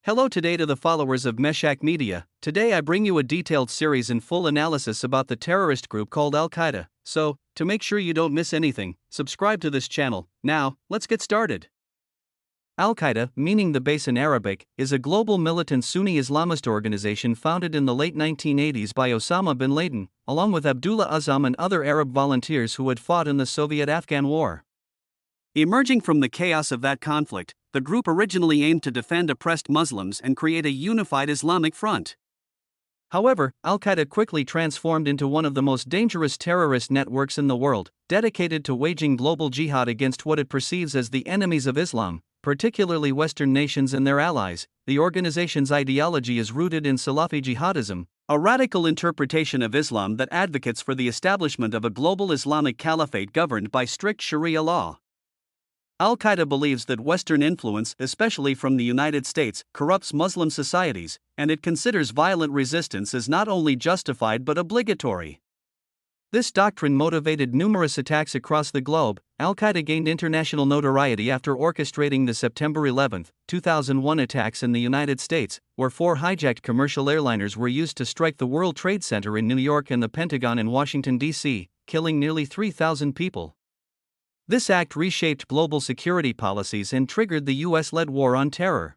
Hello today to the followers of Meshach Media. Today I bring you a detailed series and full analysis about the terrorist group called Al-Qaeda. So, to make sure you don't miss anything, subscribe to this channel. Now, let's get started. Al-Qaeda, meaning the base in Arabic, is a global militant Sunni Islamist organization founded in the late 1980s by Osama bin Laden, along with Abdullah Azzam and other Arab volunteers who had fought in the Soviet-Afghan War. Emerging from the chaos of that conflict, the group originally aimed to defend oppressed Muslims and create a unified Islamic front. However, Al-Qaeda quickly transformed into one of the most dangerous terrorist networks in the world, dedicated to waging global jihad against what it perceives as the enemies of Islam, particularly Western nations and their allies. The organization's ideology is rooted in Salafi jihadism, a radical interpretation of Islam that advocates for the establishment of a global Islamic caliphate governed by strict Sharia law. Al-Qaeda believes that Western influence, especially from the United States, corrupts Muslim societies, and it considers violent resistance as not only justified but obligatory. This doctrine motivated numerous attacks across the globe. Al-Qaeda gained international notoriety after orchestrating the September 11, 2001 attacks in the United States, where 4 hijacked commercial airliners were used to strike the World Trade Center in New York and the Pentagon in Washington, D.C., killing nearly 3,000 people. This act reshaped global security policies and triggered the US-led war on terror.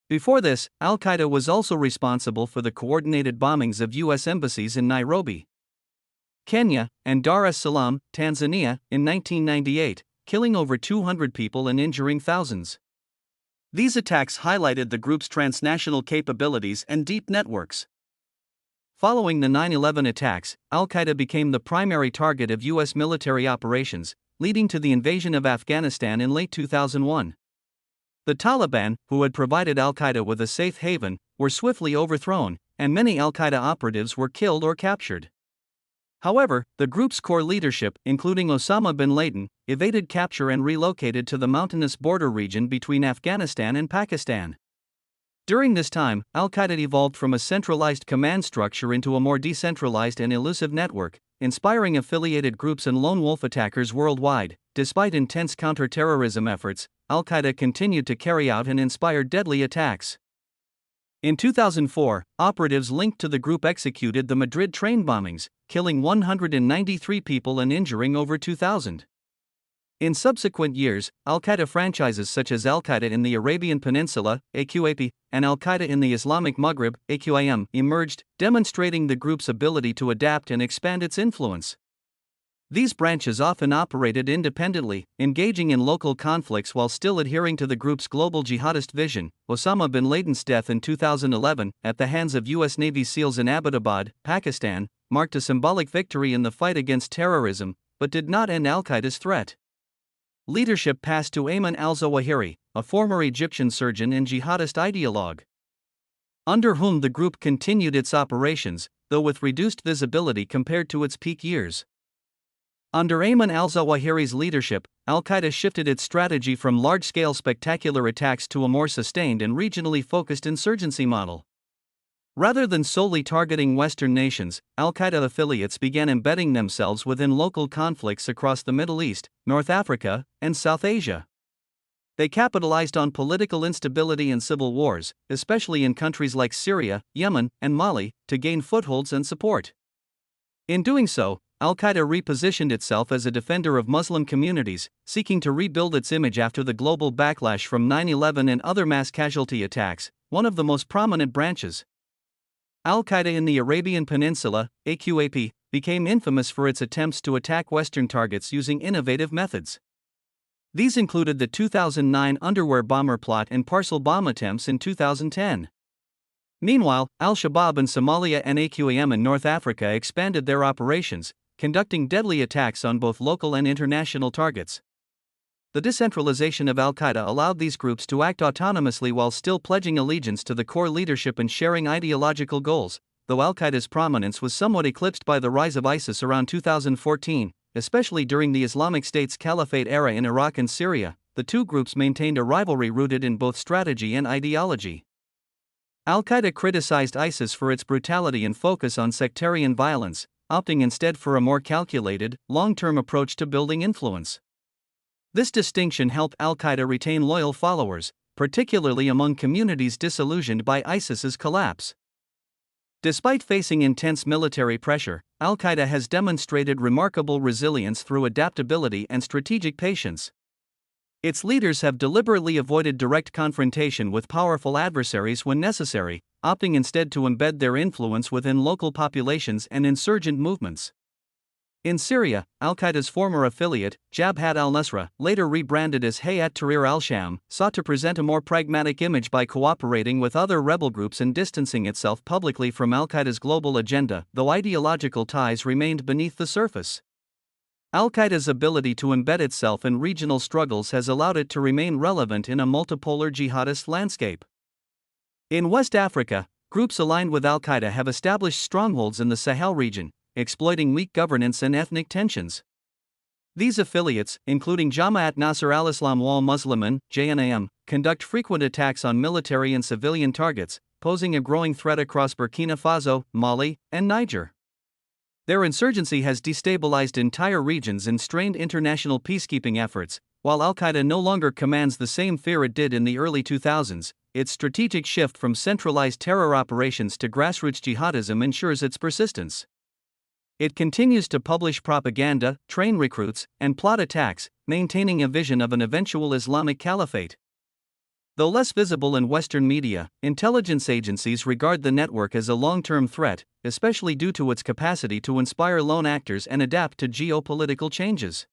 Before this, Al-Qaeda was also responsible for the coordinated bombings of US embassies in Nairobi, Kenya, and Dar es Salaam, Tanzania, in 1998, killing over 200 people and injuring thousands. These attacks highlighted the group's transnational capabilities and deep networks. Following the 9/11 attacks, Al-Qaeda became the primary target of US military operations, leading to the invasion of Afghanistan in late 2001. The Taliban, who had provided Al-Qaeda with a safe haven, were swiftly overthrown, and many Al-Qaeda operatives were killed or captured. However, the group's core leadership, including Osama bin Laden, evaded capture and relocated to the mountainous border region between Afghanistan and Pakistan. During this time, Al-Qaeda evolved from a centralized command structure into a more decentralized and elusive network, inspiring affiliated groups and lone wolf attackers worldwide. Despite intense counter-terrorism efforts, Al-Qaeda continued to carry out and inspire deadly attacks. In 2004, operatives linked to the group executed the Madrid train bombings, killing 193 people and injuring over 2,000. In subsequent years, Al-Qaeda franchises such as Al-Qaeda in the Arabian Peninsula, AQAP, and Al-Qaeda in the Islamic Maghreb, AQIM, emerged, demonstrating the group's ability to adapt and expand its influence. These branches often operated independently, engaging in local conflicts while still adhering to the group's global jihadist vision. Osama bin Laden's death in 2011, at the hands of US Navy SEALs in Abbottabad, Pakistan, marked a symbolic victory in the fight against terrorism, but did not end Al-Qaeda's threat. Leadership passed to Ayman al-Zawahiri, a former Egyptian surgeon and jihadist ideologue, under whom the group continued its operations, though with reduced visibility compared to its peak years. Under Ayman al-Zawahiri's leadership, Al-Qaeda shifted its strategy from large-scale spectacular attacks to a more sustained and regionally focused insurgency model. Rather than solely targeting Western nations, Al-Qaeda affiliates began embedding themselves within local conflicts across the Middle East, North Africa, and South Asia. They capitalized on political instability and civil wars, especially in countries like Syria, Yemen, and Mali, to gain footholds and support. In doing so, Al-Qaeda repositioned itself as a defender of Muslim communities, seeking to rebuild its image after the global backlash from 9/11 and other mass casualty attacks. One of the most prominent branches, Al-Qaeda in the Arabian Peninsula, AQAP, became infamous for its attempts to attack Western targets using innovative methods. These included the 2009 underwear bomber plot and parcel bomb attempts in 2010. Meanwhile, Al-Shabaab in Somalia and AQAM in North Africa expanded their operations, conducting deadly attacks on both local and international targets. The decentralization of Al-Qaeda allowed these groups to act autonomously while still pledging allegiance to the core leadership and sharing ideological goals. Though Al-Qaeda's prominence was somewhat eclipsed by the rise of ISIS around 2014, especially during the Islamic State's caliphate era in Iraq and Syria, the two groups maintained a rivalry rooted in both strategy and ideology. Al-Qaeda criticized ISIS for its brutality and focus on sectarian violence, opting instead for a more calculated, long-term approach to building influence. This distinction helped Al-Qaeda retain loyal followers, particularly among communities disillusioned by ISIS's collapse. Despite facing intense military pressure, Al-Qaeda has demonstrated remarkable resilience through adaptability and strategic patience. Its leaders have deliberately avoided direct confrontation with powerful adversaries when necessary, opting instead to embed their influence within local populations and insurgent movements. In Syria, Al-Qaeda's former affiliate, Jabhat al-Nusra, later rebranded as Hayat Tahrir al-Sham, sought to present a more pragmatic image by cooperating with other rebel groups and distancing itself publicly from Al-Qaeda's global agenda, though ideological ties remained beneath the surface. Al-Qaeda's ability to embed itself in regional struggles has allowed it to remain relevant in a multipolar jihadist landscape. In West Africa, groups aligned with Al-Qaeda have established strongholds in the Sahel region, exploiting weak governance and ethnic tensions. These affiliates, including Jamaat Nasr al-Islam wal Muslimin, JNAM, conduct frequent attacks on military and civilian targets, posing a growing threat across Burkina Faso, Mali, and Niger. Their insurgency has destabilized entire regions and strained international peacekeeping efforts. While Al-Qaeda no longer commands the same fear it did in the early 2000s, its strategic shift from centralized terror operations to grassroots jihadism ensures its persistence. It continues to publish propaganda, train recruits, and plot attacks, maintaining a vision of an eventual Islamic caliphate. Though less visible in Western media, intelligence agencies regard the network as a long-term threat, especially due to its capacity to inspire lone actors and adapt to geopolitical changes.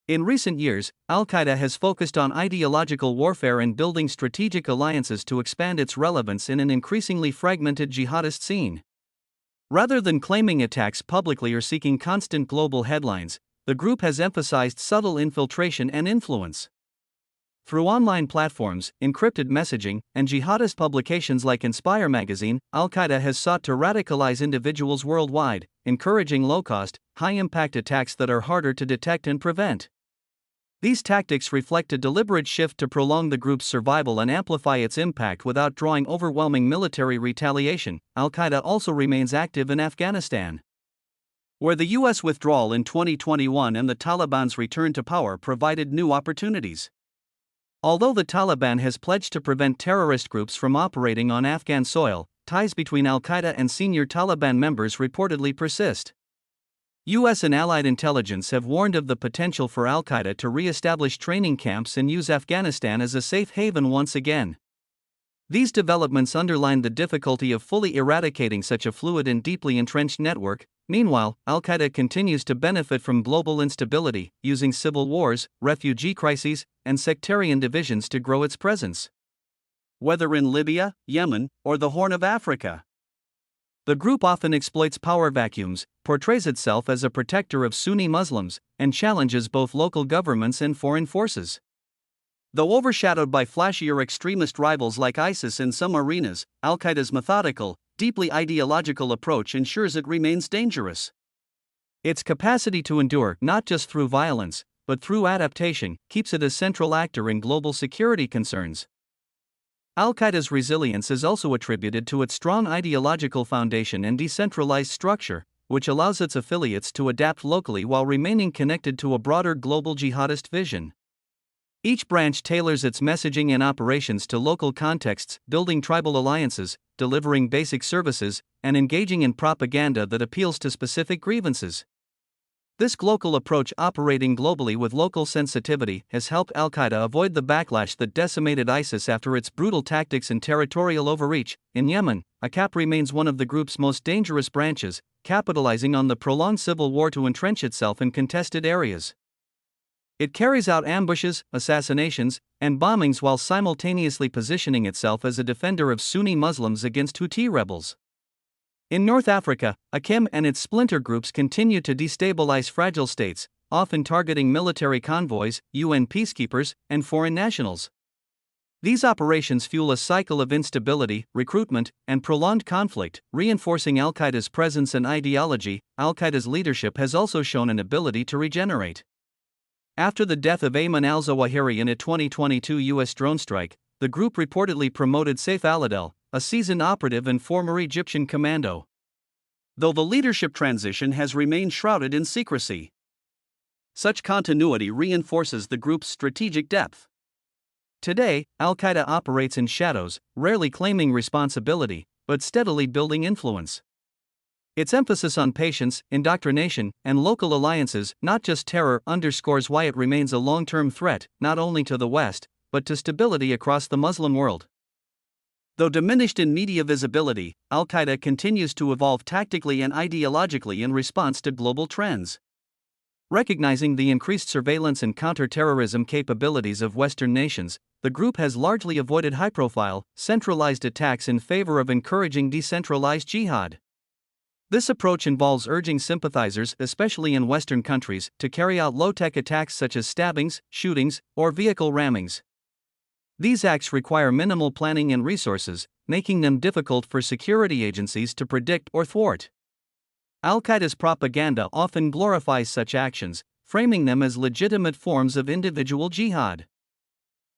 In recent years, Al-Qaeda has focused on ideological warfare and building strategic alliances to expand its relevance in an increasingly fragmented jihadist scene. Rather than claiming attacks publicly or seeking constant global headlines, the group has emphasized subtle infiltration and influence. Through online platforms, encrypted messaging, and jihadist publications like Inspire magazine, Al-Qaeda has sought to radicalize individuals worldwide, encouraging low-cost, high-impact attacks that are harder to detect and prevent. These tactics reflect a deliberate shift to prolong the group's survival and amplify its impact without drawing overwhelming military retaliation. Al-Qaeda also remains active in Afghanistan, where the U.S. withdrawal in 2021 and the Taliban's return to power provided new opportunities. Although the Taliban has pledged to prevent terrorist groups from operating on Afghan soil, ties between Al-Qaeda and senior Taliban members reportedly persist. U.S. and allied intelligence have warned of the potential for Al-Qaeda to re-establish training camps and use Afghanistan as a safe haven once again. These developments underline the difficulty of fully eradicating such a fluid and deeply entrenched network. Meanwhile, Al-Qaeda continues to benefit from global instability, using civil wars, refugee crises, and sectarian divisions to grow its presence. Whether in Libya, Yemen, or the Horn of Africa, the group often exploits power vacuums, portrays itself as a protector of Sunni Muslims, and challenges both local governments and foreign forces. Though overshadowed by flashier extremist rivals like ISIS in some arenas, Al-Qaeda's methodical, deeply ideological approach ensures it remains dangerous. Its capacity to endure not just through violence, but through adaptation, keeps it a central actor in global security concerns. Al-Qaeda's resilience is also attributed to its strong ideological foundation and decentralized structure, which allows its affiliates to adapt locally while remaining connected to a broader global jihadist vision. Each branch tailors its messaging and operations to local contexts, building tribal alliances, delivering basic services, and engaging in propaganda that appeals to specific grievances. This global approach, operating globally with local sensitivity, has helped Al-Qaeda avoid the backlash that decimated ISIS after its brutal tactics and territorial overreach. In Yemen, ACAP remains one of the group's most dangerous branches, capitalizing on the prolonged civil war to entrench itself in contested areas. It carries out ambushes, assassinations, and bombings while simultaneously positioning itself as a defender of Sunni Muslims against Houthi rebels. In North Africa, AQIM and its splinter groups continue to destabilize fragile states, often targeting military convoys, UN peacekeepers, and foreign nationals. These operations fuel a cycle of instability, recruitment, and prolonged conflict, reinforcing Al-Qaeda's presence and ideology. Al-Qaeda's leadership has also shown an ability to regenerate. After the death of Ayman al-Zawahiri in a 2022 U.S. drone strike, the group reportedly promoted Saif al-Adel, a seasoned operative and former Egyptian commando, though the leadership transition has remained shrouded in secrecy. Such continuity reinforces the group's strategic depth. Today, Al-Qaeda operates in shadows, rarely claiming responsibility, but steadily building influence. Its emphasis on patience, indoctrination, and local alliances, not just terror, underscores why it remains a long-term threat, not only to the West, but to stability across the Muslim world. Though diminished in media visibility, Al-Qaeda continues to evolve tactically and ideologically in response to global trends. Recognizing the increased surveillance and counter-terrorism capabilities of Western nations, the group has largely avoided high-profile, centralized attacks in favor of encouraging decentralized jihad. This approach involves urging sympathizers, especially in Western countries, to carry out low-tech attacks such as stabbings, shootings, or vehicle rammings. These acts require minimal planning and resources, making them difficult for security agencies to predict or thwart. Al-Qaeda's propaganda often glorifies such actions, framing them as legitimate forms of individual jihad.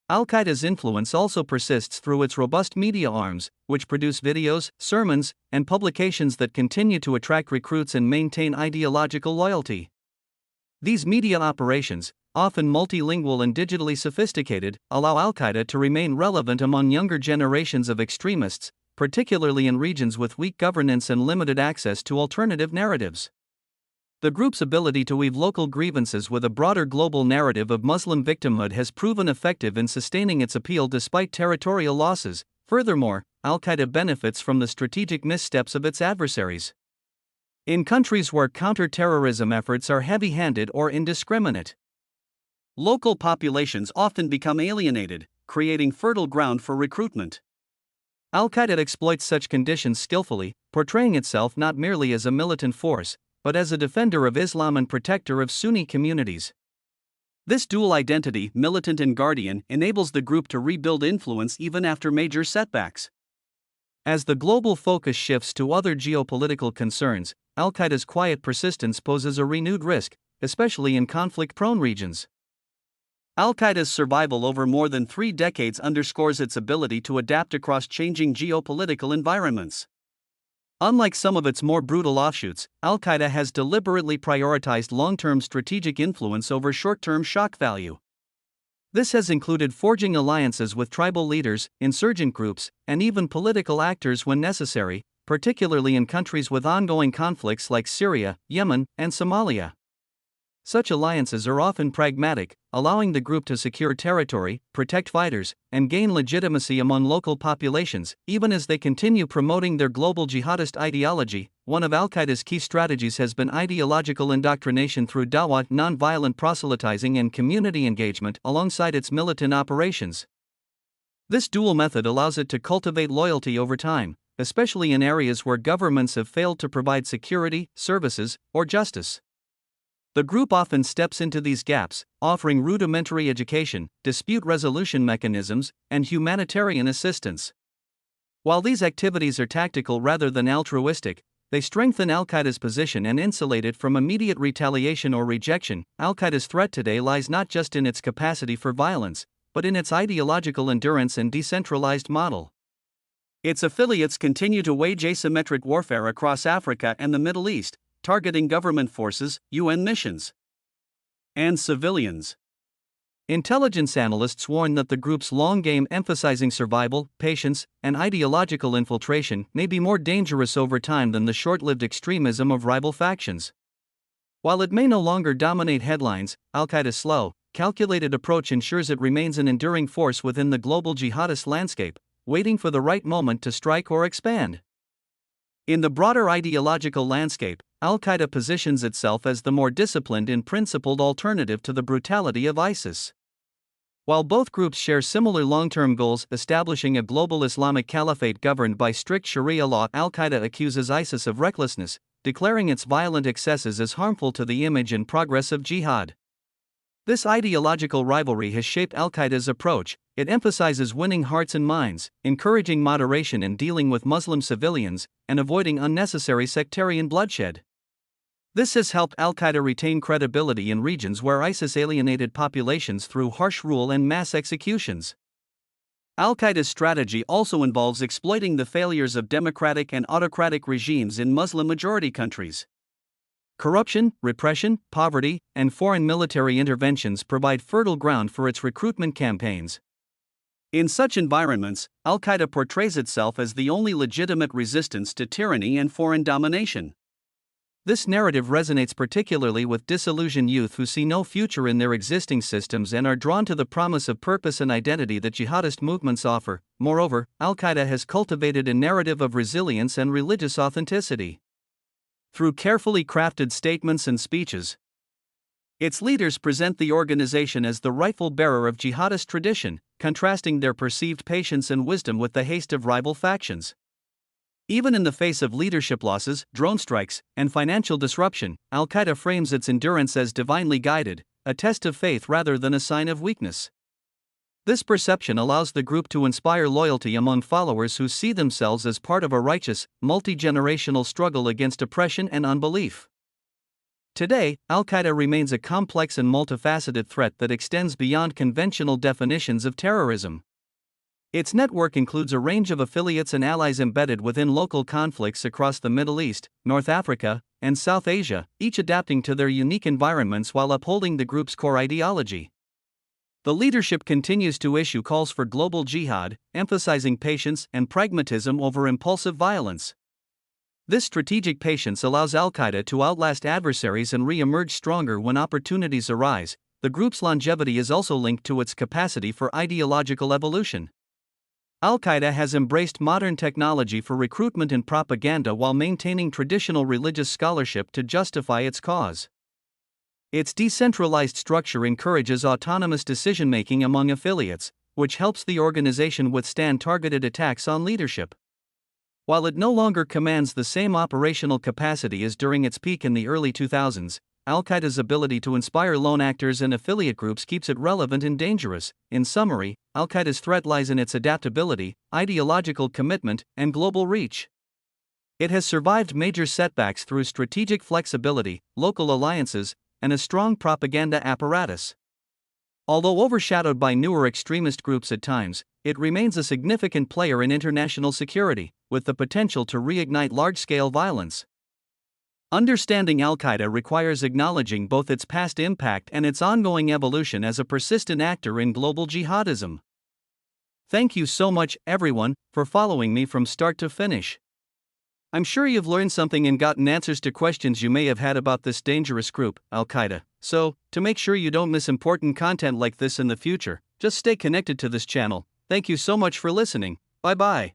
Al-Qaeda's influence also persists through its robust media arms, which produce videos, sermons, and publications that continue to attract recruits and maintain ideological loyalty. These media operations, often multilingual and digitally sophisticated, allow Al-Qaeda to remain relevant among younger generations of extremists, particularly in regions with weak governance and limited access to alternative narratives. The group's ability to weave local grievances with a broader global narrative of Muslim victimhood has proven effective in sustaining its appeal despite territorial losses. Furthermore, Al-Qaeda benefits from the strategic missteps of its adversaries. In countries where counter-terrorism efforts are heavy-handed or indiscriminate, local populations often become alienated, creating fertile ground for recruitment. Al-Qaeda exploits such conditions skillfully, portraying itself not merely as a militant force, but as a defender of Islam and protector of Sunni communities. This dual identity, militant and guardian, enables the group to rebuild influence even after major setbacks. As the global focus shifts to other geopolitical concerns, Al-Qaeda's quiet persistence poses a renewed risk, especially in conflict-prone regions. Al-Qaeda's survival over more than 3 decades underscores its ability to adapt across changing geopolitical environments. Unlike some of its more brutal offshoots, Al-Qaeda has deliberately prioritized long-term strategic influence over short-term shock value. This has included forging alliances with tribal leaders, insurgent groups, and even political actors when necessary, particularly in countries with ongoing conflicts like Syria, Yemen, and Somalia. Such alliances are often pragmatic, allowing the group to secure territory, protect fighters, and gain legitimacy among local populations, even as they continue promoting their global jihadist ideology. One of Al-Qaeda's key strategies has been ideological indoctrination through dawah, non-violent proselytizing, and community engagement alongside its militant operations. This dual method allows it to cultivate loyalty over time, especially in areas where governments have failed to provide security, services, or justice. The group often steps into these gaps, offering rudimentary education, dispute resolution mechanisms, and humanitarian assistance. While these activities are tactical rather than altruistic, they strengthen Al-Qaeda's position and insulate it from immediate retaliation or rejection. Al-Qaeda's threat today lies not just in its capacity for violence, but in its ideological endurance and decentralized model. Its affiliates continue to wage asymmetric warfare across Africa and the Middle East, targeting government forces, UN missions, and civilians. Intelligence analysts warn that the group's long game emphasizing survival, patience, and ideological infiltration may be more dangerous over time than the short-lived extremism of rival factions. While it may no longer dominate headlines, Al-Qaeda's slow, calculated approach ensures it remains an enduring force within the global jihadist landscape, waiting for the right moment to strike or expand. In the broader ideological landscape, Al-Qaeda positions itself as the more disciplined and principled alternative to the brutality of ISIS. While both groups share similar long-term goals, establishing a global Islamic caliphate governed by strict Sharia law, Al-Qaeda accuses ISIS of recklessness, declaring its violent excesses as harmful to the image and progress of jihad. This ideological rivalry has shaped Al-Qaeda's approach. It emphasizes winning hearts and minds, encouraging moderation in dealing with Muslim civilians, and avoiding unnecessary sectarian bloodshed. This has helped Al-Qaeda retain credibility in regions where ISIS alienated populations through harsh rule and mass executions. Al-Qaeda's strategy also involves exploiting the failures of democratic and autocratic regimes in Muslim-majority countries. Corruption, repression, poverty, and foreign military interventions provide fertile ground for its recruitment campaigns. In such environments, Al-Qaeda portrays itself as the only legitimate resistance to tyranny and foreign domination. This narrative resonates particularly with disillusioned youth who see no future in their existing systems and are drawn to the promise of purpose and identity that jihadist movements offer. Moreover, Al-Qaeda has cultivated a narrative of resilience and religious authenticity. Through carefully crafted statements and speeches, its leaders present the organization as the rightful bearer of jihadist tradition, contrasting their perceived patience and wisdom with the haste of rival factions. Even in the face of leadership losses, drone strikes, and financial disruption, Al-Qaeda frames its endurance as divinely guided, a test of faith rather than a sign of weakness. This perception allows the group to inspire loyalty among followers who see themselves as part of a righteous, multi-generational struggle against oppression and unbelief. Today, Al-Qaeda remains a complex and multifaceted threat that extends beyond conventional definitions of terrorism. Its network includes a range of affiliates and allies embedded within local conflicts across the Middle East, North Africa, and South Asia, each adapting to their unique environments while upholding the group's core ideology. The leadership continues to issue calls for global jihad, emphasizing patience and pragmatism over impulsive violence. This strategic patience allows Al-Qaeda to outlast adversaries and re-emerge stronger when opportunities arise. The group's longevity is also linked to its capacity for ideological evolution. Al-Qaeda has embraced modern technology for recruitment and propaganda while maintaining traditional religious scholarship to justify its cause. Its decentralized structure encourages autonomous decision-making among affiliates, which helps the organization withstand targeted attacks on leadership. While it no longer commands the same operational capacity as during its peak in the early 2000s, Al-Qaeda's ability to inspire lone actors and affiliate groups keeps it relevant and dangerous. In summary, Al-Qaeda's threat lies in its adaptability, ideological commitment, and global reach. It has survived major setbacks through strategic flexibility, local alliances, and a strong propaganda apparatus. Although overshadowed by newer extremist groups at times, it remains a significant player in international security, with the potential to reignite large-scale violence. Understanding Al-Qaeda requires acknowledging both its past impact and its ongoing evolution as a persistent actor in global jihadism. Thank you so much, everyone, for following me from start to finish. I'm sure you've learned something and gotten answers to questions you may have had about this dangerous group, Al-Qaeda. So, to make sure you don't miss important content like this in the future, just stay connected to this channel. Thank you so much for listening. Bye-bye.